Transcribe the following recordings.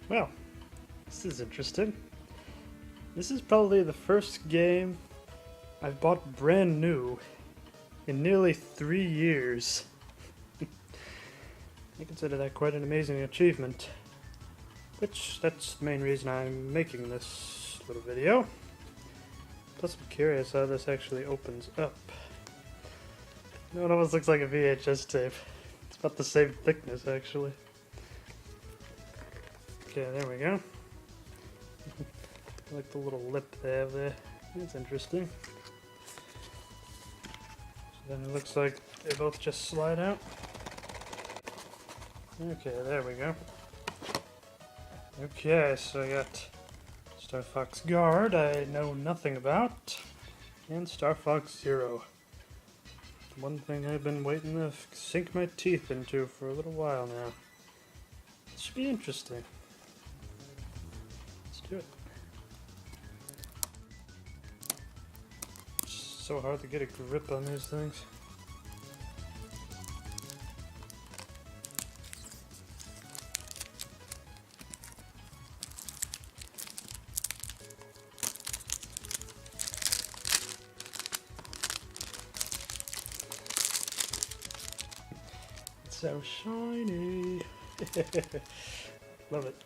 Well, this is interesting. This is probably the first game I've bought brand new in nearly 3 years. I consider that quite an amazing achievement. Which, that's the main reason I'm making this little video. Plus I'm curious how this actually opens up. You know, it almost looks like a VHS tape. It's about the same thickness, actually. Okay, there we go. I like the little lip they have there. That's interesting. So then it looks like they both just slide out. Okay, there we go. Okay, so I got Star Fox Guard, I know nothing about, and Star Fox Zero. One thing I've been waiting to sink my teeth into for a little while now. This should be interesting. Let's do it. It's so hard to get a grip on these things. So shiny. Love it.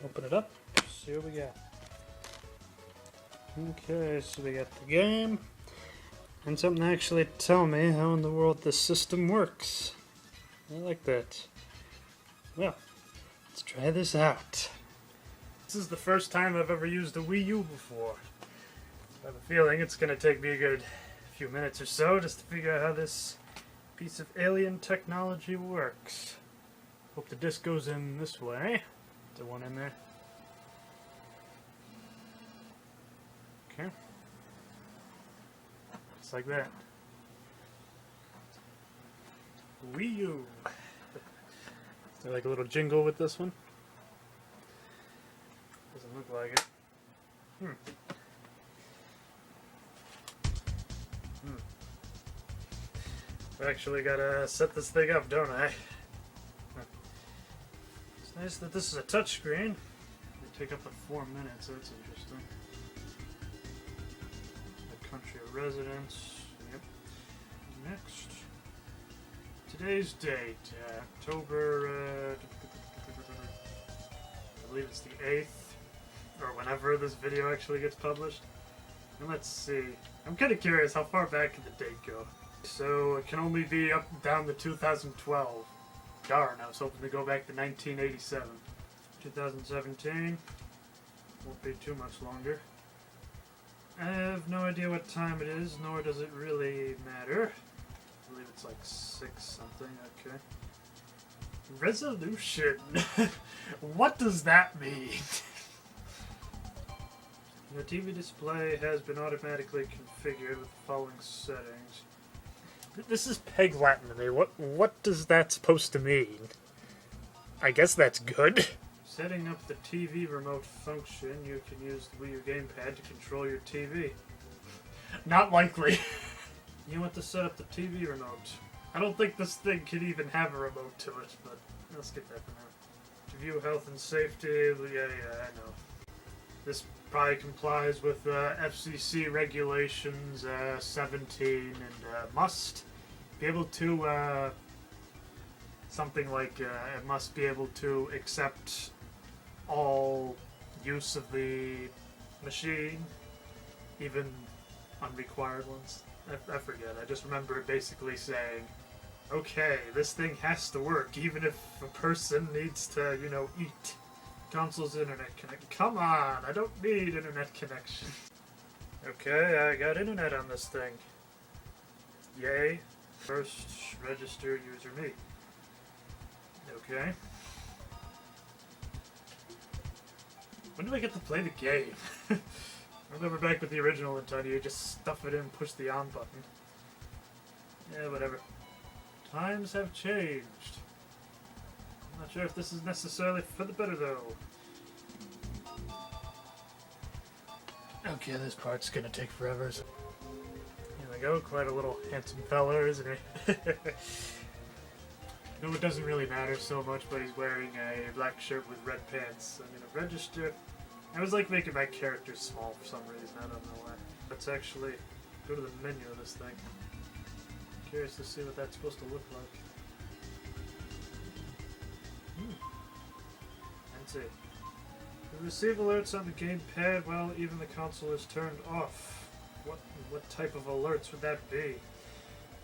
Open it up. See what we got. Okay, so we got the game. And something to actually tell me how in the world this system works. I like that. Well, let's try this out. This is the first time I've ever used a Wii U before. I have a feeling it's going to take me a good few minutes or so just to figure out how this piece of alien technology works. Hope the disc goes in this way. The one in there. Okay. Just like that. Wii U. Is there like a little jingle with this one? Doesn't look like it. I actually gotta set this thing up, don't I? It's nice that this is a touchscreen. They take up to 4 minutes, that's interesting. The country of residence. Yep. Next. Today's date, October, I believe it's the 8th, or whenever this video actually gets published. And let's see. I'm kind of curious, how far back can the date go? So it can only be up and down to 2012. Darn, I was hoping to go back to 1987. 2017. Won't be too much longer. I have no idea what time it is, nor does it really matter. I believe it's like 6 something, okay. Resolution. What does that mean? The TV display has been automatically configured with the following settings. This is Peg Latin to me. What does that supposed to mean? I guess that's good. Setting up the TV remote function, you can use the Wii U gamepad to control your TV. Not likely. You want to set up the TV remote. I don't think this thing can even have a remote to it, but let's get that for now. To view health and safety, yeah, I know. This probably complies with FCC regulations 17 and must be able to something like it must be able to accept all use of the machine, even unrequired ones. I forget. I just remember it basically saying, okay, this thing has to work even if a person needs to, you know, eat. Console's internet connection. Come on, I don't need internet connection. Okay, I got internet on this thing. Yay. First register user me. Okay. When do I get to play the game? I remember back with the original Nintendo, you just stuff it in, push the on button. Yeah, whatever. Times have changed. I'm not sure if this is necessarily for the better, though. Okay, this part's gonna take forever. So. Here we go, quite a little handsome feller, isn't he? No, it doesn't really matter so much, but he's wearing a black shirt with red pants. I'm gonna register. I was like making my character small for some reason, I don't know why. Let's actually go to the menu of this thing. Curious to see what that's supposed to look like. That's it. We receive alerts on the gamepad while even the console is turned off. What type of alerts would that be?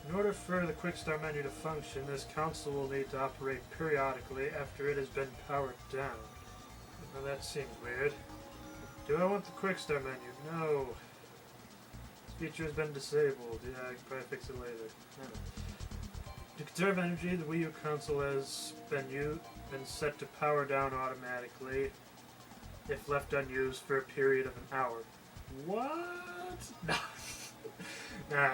In order for the Quick Start menu to function, this console will need to operate periodically after it has been powered down. Well, that seems weird. Do I want the Quick Start menu? No. This feature has been disabled. Yeah, I can probably fix it later. To conserve energy, the Wii U console has been set to power down automatically if left unused for a period of an hour. What? Nah.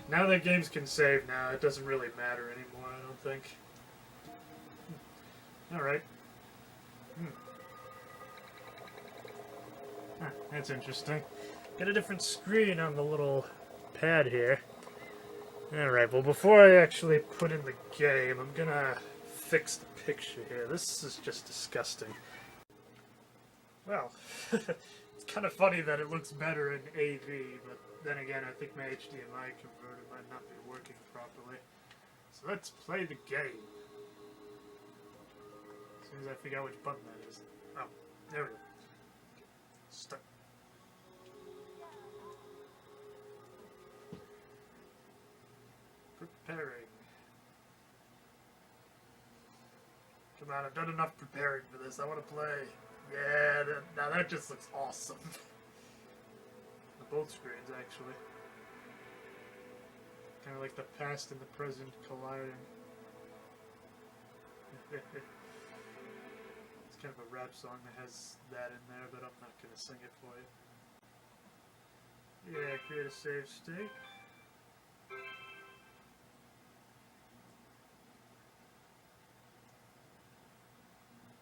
Now that games can save now, it doesn't really matter anymore, I don't think. Alright. That's interesting. Get a different screen on the little pad here. Alright, well before I actually put in the game, I'm gonna fix the picture here. This is just disgusting. Well, it's kind of funny that it looks better in AV, but then again, I think my HDMI converter might not be working properly. So let's play the game. As soon as I figure out which button that is. Oh, there we go. Start. Preparing. Come on, I've done enough preparing for this. I want to play. Yeah, now that just looks awesome. Both screens, actually. Kind of like the past and the present colliding. It's kind of a rap song that has that in there, but I'm not going to sing it for you. Yeah, create a save state.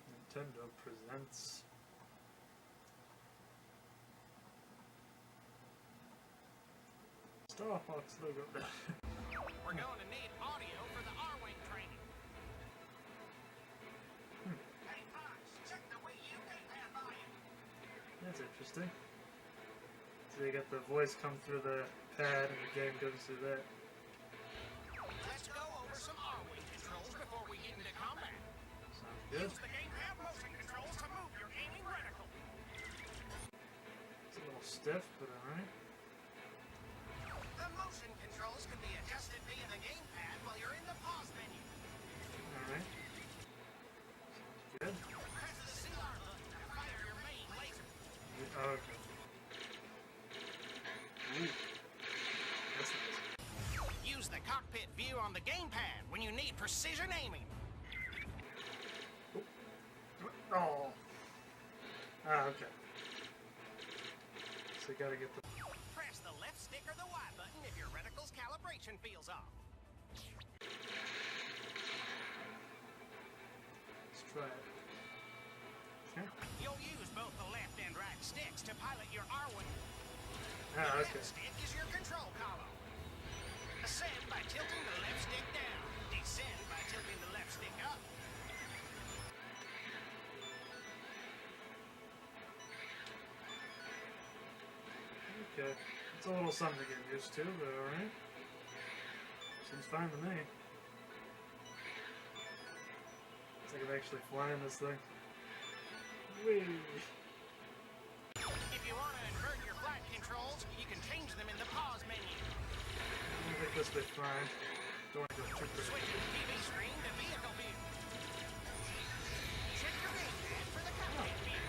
Nintendo presents. Star Fox logo. We're going to need audio for the R-Wing training. Hey, Fox, check the Wii U gamepad volume. That's interesting. So you got the voice come through the pad and the game goes through that. Let's go over some R-Wing controls before we get into combat. Sounds good. Use the gamepad motion controls to move your aiming reticle. It's a little stiff, but alright. The motion controls can be adjusted via the gamepad while you're in the pause menu. Alright. Sounds good. Press the CR button to fire your main laser. Oh, okay. Ooh. That's nice. Use the cockpit view on the gamepad when you need precision aiming. Oh. Ah, okay. So you gotta get the... Press the left stick or the Y button if your reticle's calibration feels off. Let's try it. Okay. You'll use both the left and right sticks to pilot your R-Wing. Ah, The okay. left stick is your control column. Ascend by tilting the left stick down. Descend by tilting the left stick up. Okay. It's a little something to get used to, but alright. Seems fine to me. It's like I'm actually flying this thing. Whee! If you want to invert your flight controls, you can change them in the pause menu. I think this will be fine. Don't want to go too Switch crazy. your TV screen to vehicle view. Check your gamepad for the cockpit view.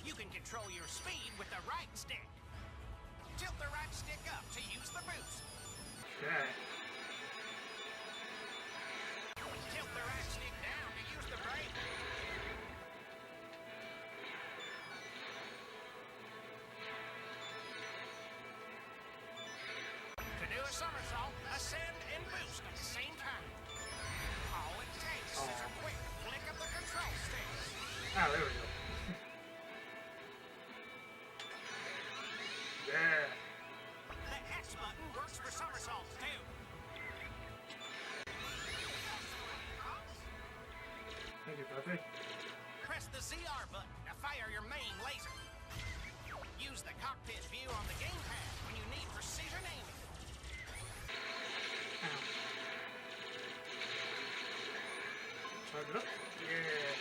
You can control your speed with the right stick. Tilt the right stick up to use the boost. Okay. Tilt the right stick down to use the brake. To do a somersault, ascend and boost at the same time. All it takes is a quick flick of the control stick. Ah, there we go. Yeah. The X button works for somersaults too. Thank you, Buffy. Press the ZR button to fire your main laser. Use the cockpit view on the gamepad when you need precision aiming. Ow. Charge it up. Yeah.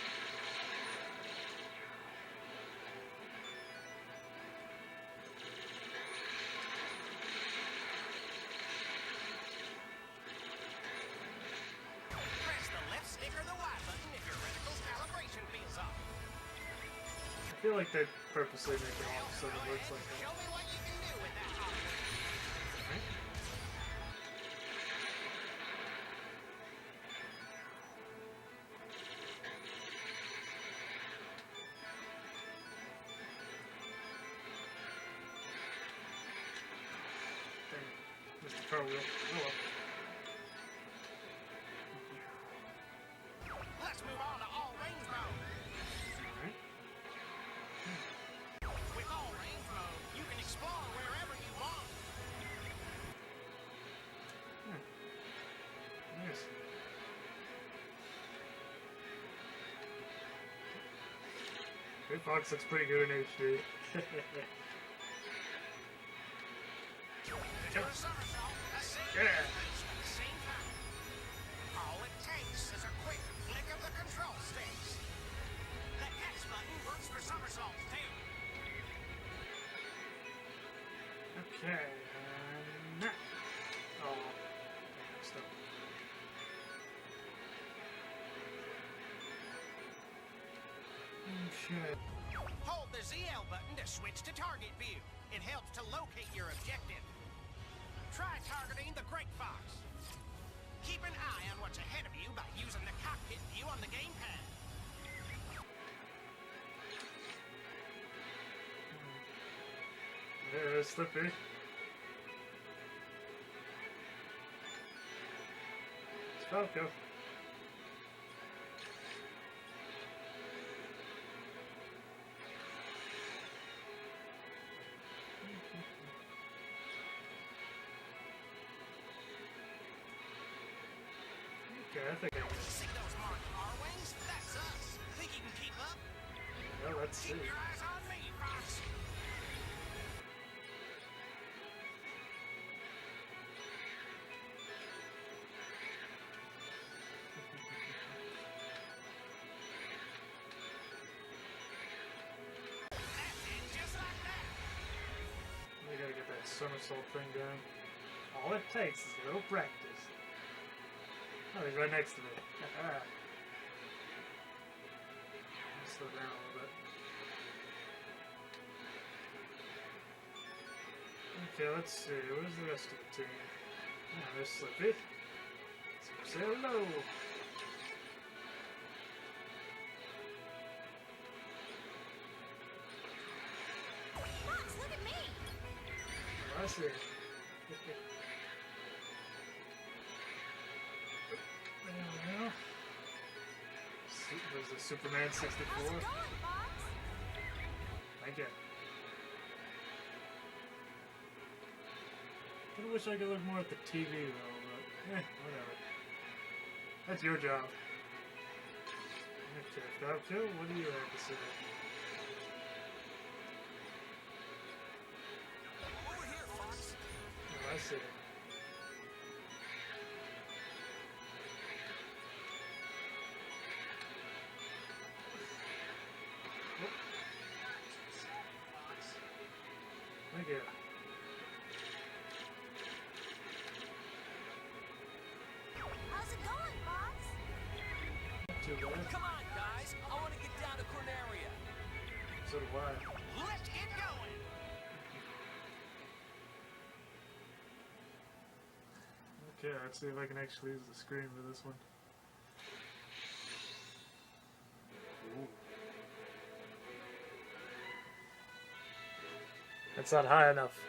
Press the left stick or the Y button if your reticle's calibration feels off. I feel like they purposely make it off so Go it looks ahead, like show that. me what you can do with that object. Right? Dang it. Missed the car wheel. Oh well. Let's move on to all range mode. Alright. With all range mode, you can explore wherever you want. Nice. Great Fox looks pretty good in HD. Do a somersault, ascend, Yeah. and boost at the same time. All it takes is a quick flick of the control sticks. The X button works for somersaults too. Okay, now. Oh, stop. Oh, shit. Hold the ZL button to switch to target view. It helps to locate your objective. Try targeting the Great Fox. Keep an eye on what's ahead of you by using the cockpit view on the gamepad. Yeah, it's slippy. It's Falco. Okay, I think I can. See those marked R-wings? That's us. Think you can keep up? Well, let's see. Keep your eyes on me, Fox. That's it, just like that. We gotta get that somersault thing going. All it takes is a little practice. Oh, he's right next to me. Haha. Slow down a little bit. Okay, let's see. Where's the rest of the team? Oh, there's Slippy. Let's go say hello. Fox, look at me! Oh, I see. There we go. There's the Superman 64. How's it going, Fox? Thank you. I wish I could look more at the TV though, but whatever. That's your job. Okay, Falco, what do you have to say? Over here, Fox. Oh, I see. Whoop. Thank you. How's it going, Fox? Not too bad. Come on, guys. I want to get down to Corneria. So do I. Let's get going. Okay, let's see if I can actually use the screen for this one. Ooh. That's not high enough.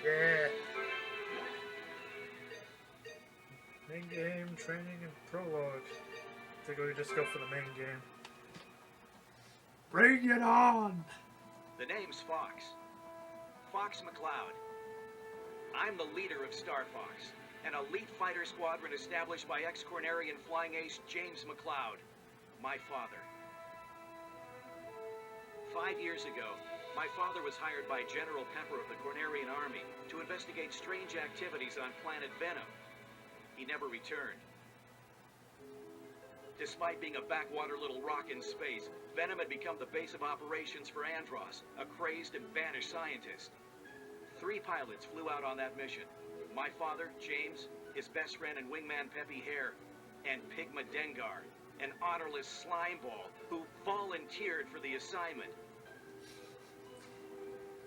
Yeah. Main game, training, and prologue. I think we just go for the main game. Bring it on! The name's Fox. Fox McCloud. I'm the leader of Star Fox, an elite fighter squadron established by ex-Cornerian flying ace James McLeod, my father. 5 years ago, my father was hired by General Pepper of the Cornerian Army to investigate strange activities on planet Venom. He never returned. Despite being a backwater little rock in space, Venom had become the base of operations for Andros, a crazed and banished scientist. 3 pilots flew out on that mission. My father, James, his best friend and wingman Peppy Hare, and Pigma Dengar, an honorless slimeball who volunteered for the assignment.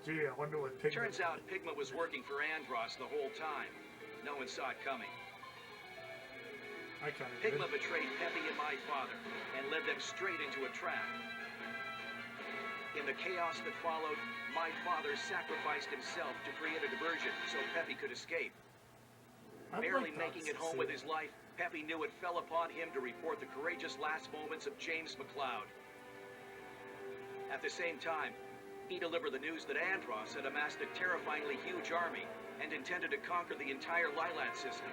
Gee, I wonder what Pigma... Turns out Pigma was working for Andros the whole time. No one saw it coming. I kind of did. Pigma betrayed Peppy and my father and led them straight into a trap. In the chaos that followed, my father sacrificed himself to create a diversion so Peppy could escape. I'd Barely like to making it home see with it. his life, Peppy knew it fell upon him to report the courageous last moments of James McLeod. At the same time, he delivered the news that Andros had amassed a terrifyingly huge army and intended to conquer the entire Lilat system.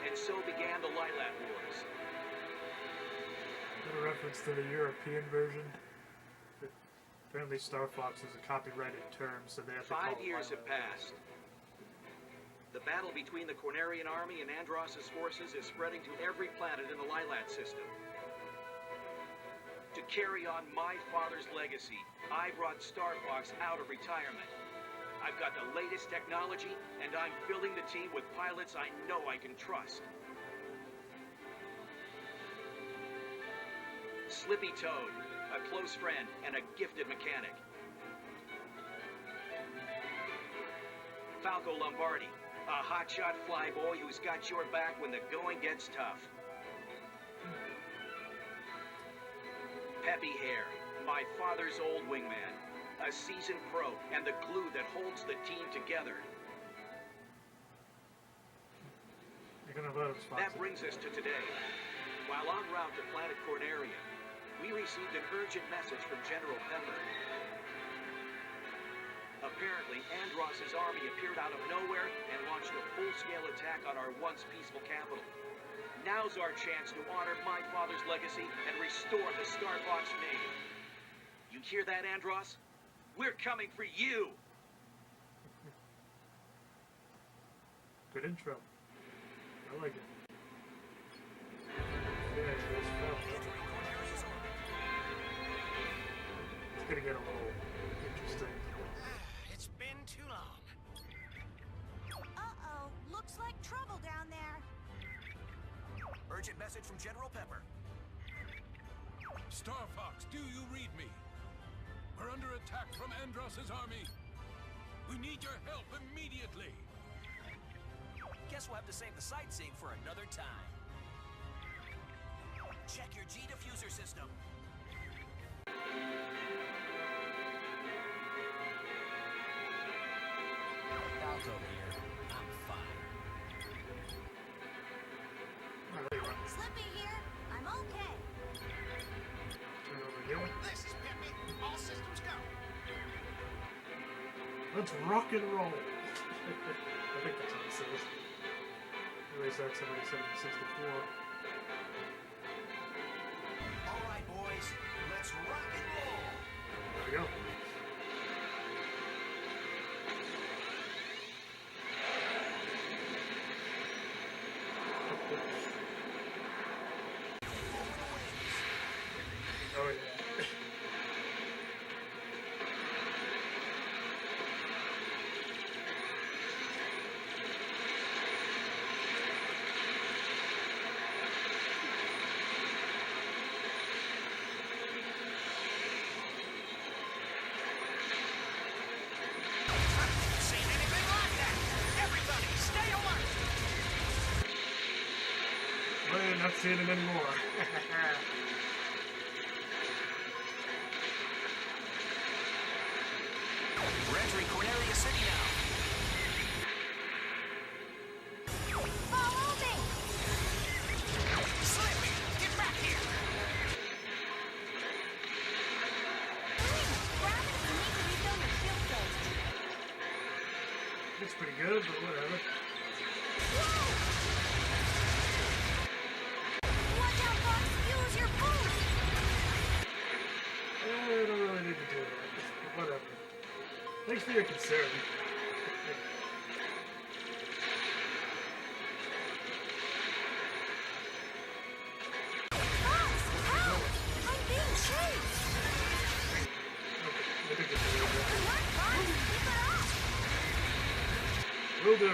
And so began the Lilat Wars. Is that a reference to the European version? But apparently Star Fox is a copyrighted term, so they have to call it 5 years have Lilat. passed. The battle between the Cornerian army and Andros' forces is spreading to every planet in the Lilat system. To carry on my father's legacy, I brought Star Fox out of retirement. I've got the latest technology, and I'm filling the team with pilots I know I can trust. Slippy Toad, a close friend and a gifted mechanic. Falco Lombardi, a hotshot flyboy who's got your back when the going gets tough. Peppy Hare, my father's old wingman, a seasoned pro and the glue that holds the team together. You're gonna let him sponsor. That brings us to today. While en route to planet Corneria, we received an urgent message from General Pepper. Apparently, Andros' army appeared out of nowhere and launched a full-scale attack on our once peaceful capital. Now's our chance to honor my father's legacy and restore the Star Fox name. You hear that, Andros? We're coming for you! Good intro. I like it. Yeah, it goes fast. It's gonna get a little interesting. It's been too long. Uh-oh. Looks like trouble down there. Urgent message from General Pepper. Star Fox, do you read me? We're under attack from Andros' army. We need your help immediately. Guess we'll have to save the sightseeing for another time. Check your G diffuser system. Falco here. I'm fine. Oh, there you are. Slippy here. I'm okay. Turn over here. This is Peppy. All systems go. Let's rock and roll. I think that's what it says. At least that's somebody said in 64. All right, boys. Let's rock and roll. There we go. Oh yeah. Seen anything like that? Everybody, stay alert. We're not seeing him anymore. We're entering Corneria City now. Follow me. Slippy, get back here. Please, grab it if you need to refill your shield case. It's Looks pretty good, but whatever. Watch out, Fox! Use your boost! I don't really need to do that. Whatever. Thanks for your concern. Fox! Help! I'm being chased! Okay, I think it's a little bit. Good luck, Fox! Keep it up! Will do.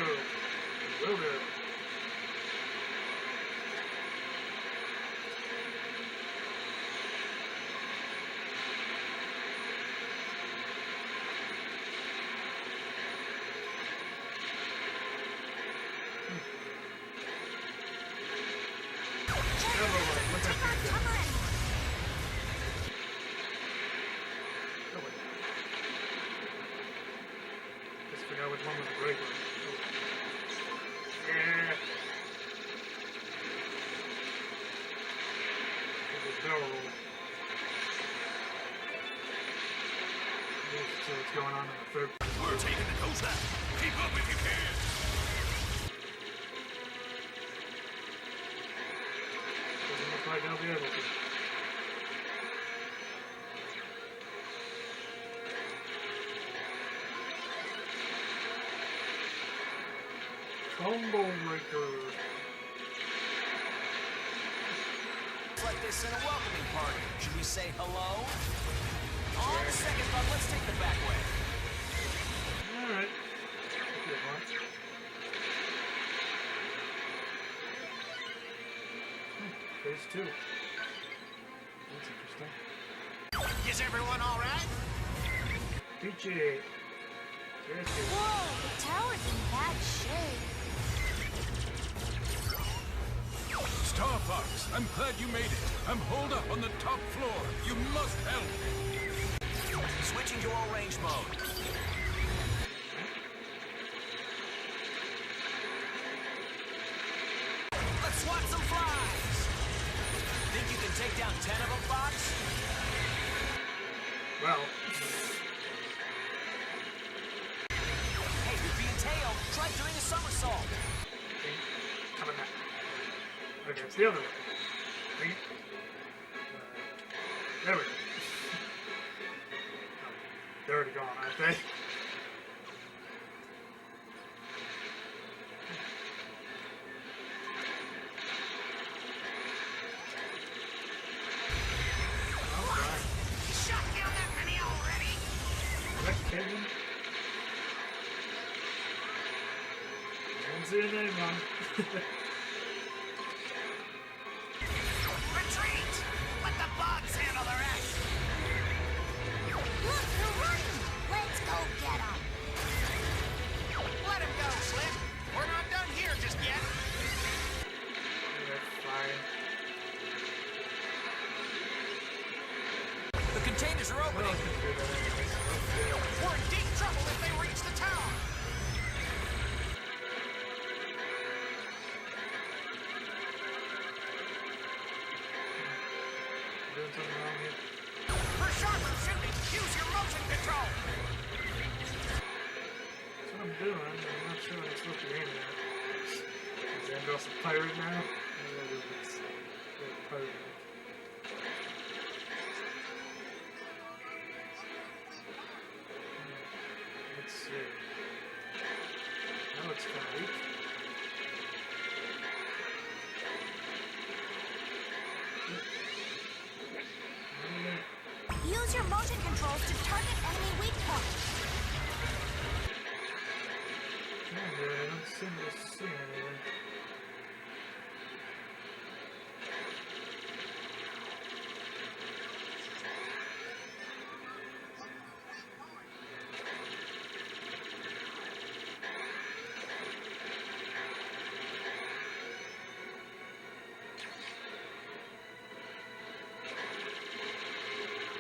Will do. Look Take on at cover and Oh, wait. Just forgot which one was the great one. Yeah. There's a barrel roll. Let's see what's going on in the third. We're taking the coast now. Keep up if you can. Doesn't look like I'll be able to. Combo breaker. It's like this in a welcoming party. Should we say hello? On the second thought, let's take the back way. Alright. Good one. Phase 2. That's interesting. Is everyone all right? Peachy. Seriously. whoa! The tower's in bad shape. Star Fox, I'm glad you made it. I'm holed up on the top floor. You must help. Switching to all range mode. Let's swat some flies. Think you can take down 10 of them, Fox? Well, Hey, you're being tailed. Try doing a somersault. coming back. Okay, it's the other way. Right? There we go. Oh, they're already gone, aren't they? Alright. Shut down that many already! Is that Kevin? I didn't see your name on it. Retreat! Let the bugs handle the rest! Look, they're running! Let's go get them! Let him go, Slip! We're not done here just yet! Yeah, fine. The containers are Well, I opening. can do that anyways. We're in deep trouble if they reach the tower! Doing something wrong here. For sharper shooting, use your motion control! That's what I'm doing. I'm not sure what I'm supposed to be aiming at. Is Andros a pirate now? Maybe it's a pirate. Let's see. That looks kind of weak. Use your motion controls to target enemy weak points. I don't seem to see anything.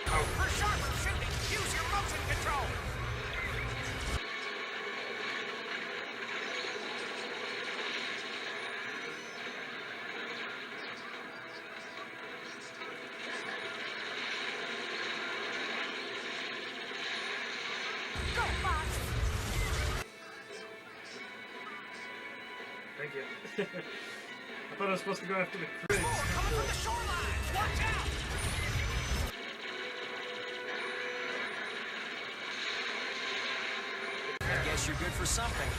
For sharper shooting, use your motion control! Thank you. I thought I was supposed to go after the crates. Coming from the shoreline! Watch out! I guess you're good for something.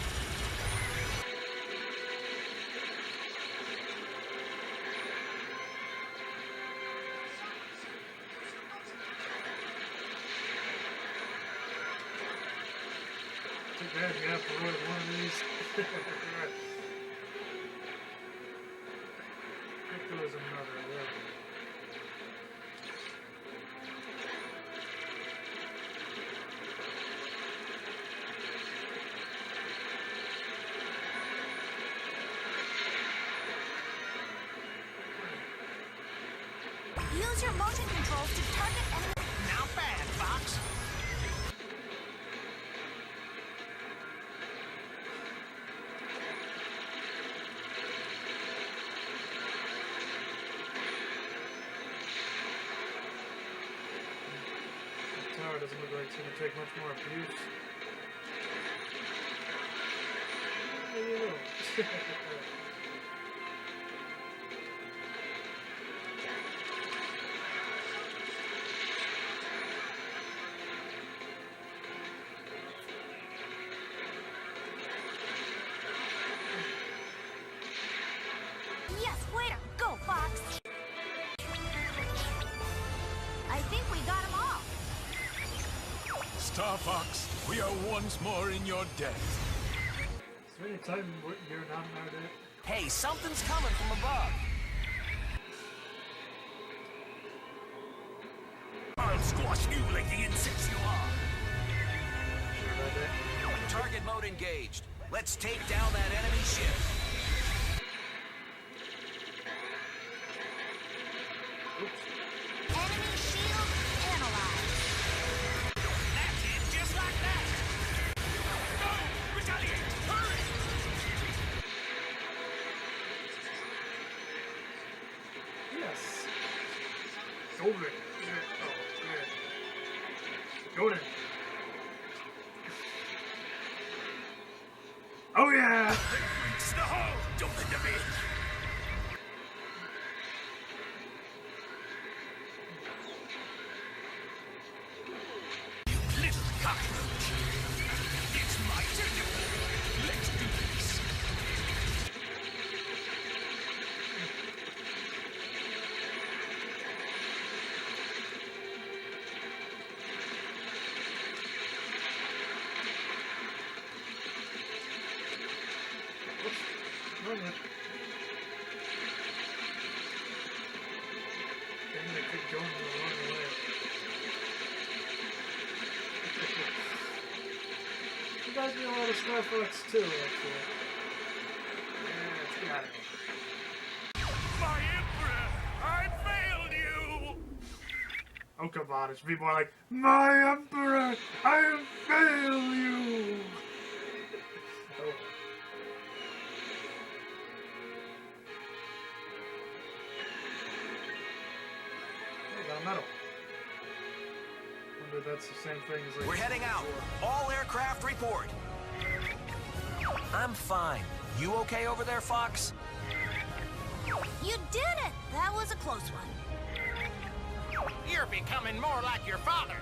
Too bad you have to run one of these. I think there was another there. Use your motion controls to target enemy. Not bad, Fox. The tower doesn't look like it's going to take much more abuse. Maybe it will. Yes, way to go, Fox! I think we got them all. Star Fox, we are once more in your debt. Is there any time you're not in our debt? Hey, something's coming from above. I'll squash you like the insects you are. Sure about that? Target mode engaged. Let's take down that enemy ship. Oops. Enemy shield analyzed. That's it, just like that. No! Retaliate! Hurry! Yes. Golden. Oh, yeah. Golden. Oh yeah! Reach the hull! Don't think of it! You little cockroach! It's my turn! Let's do this! Oops. Wrong one. I'm gonna keep going the wrong way. Reminds me a lot of Star Fox too, actually. Yeah, let's get out of here. My Emperor! I failed you! Oh, come on. It should be more like, My Emperor, I fail you! Oh. Oh, got a medal. Wonder if that's the same thing as like... We're heading out. All aircraft report. I'm fine. You okay over there, Fox? You did it! That was a close one. You're becoming more like your father.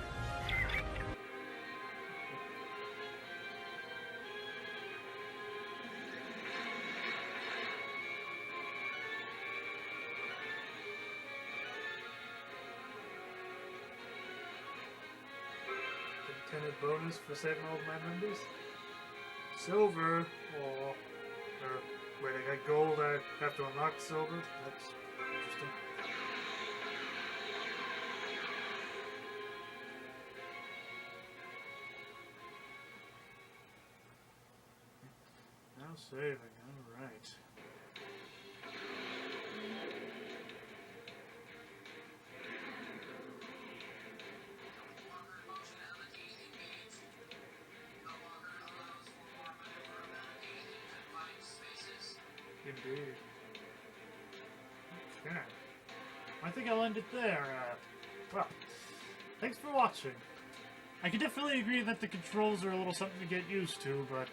Intended bonus for saving all of my members. Silver. Or wait, I got gold. I have to unlock silver. That's interesting. Now saving. All right. Indeed. Okay. I think I'll end it there. Well, thanks for watching. I can definitely agree that the controls are a little something to get used to, but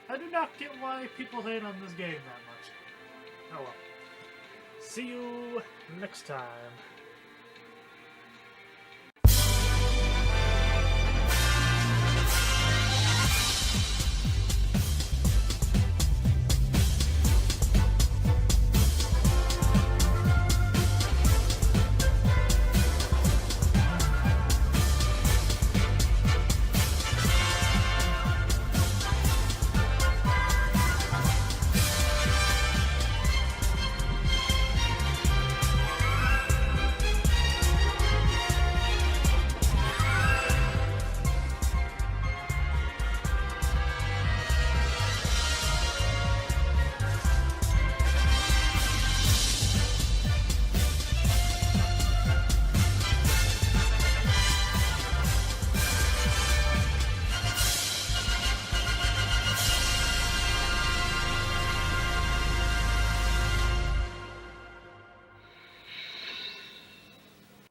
I do not get why people hate on this game that much. Oh well. See you next time.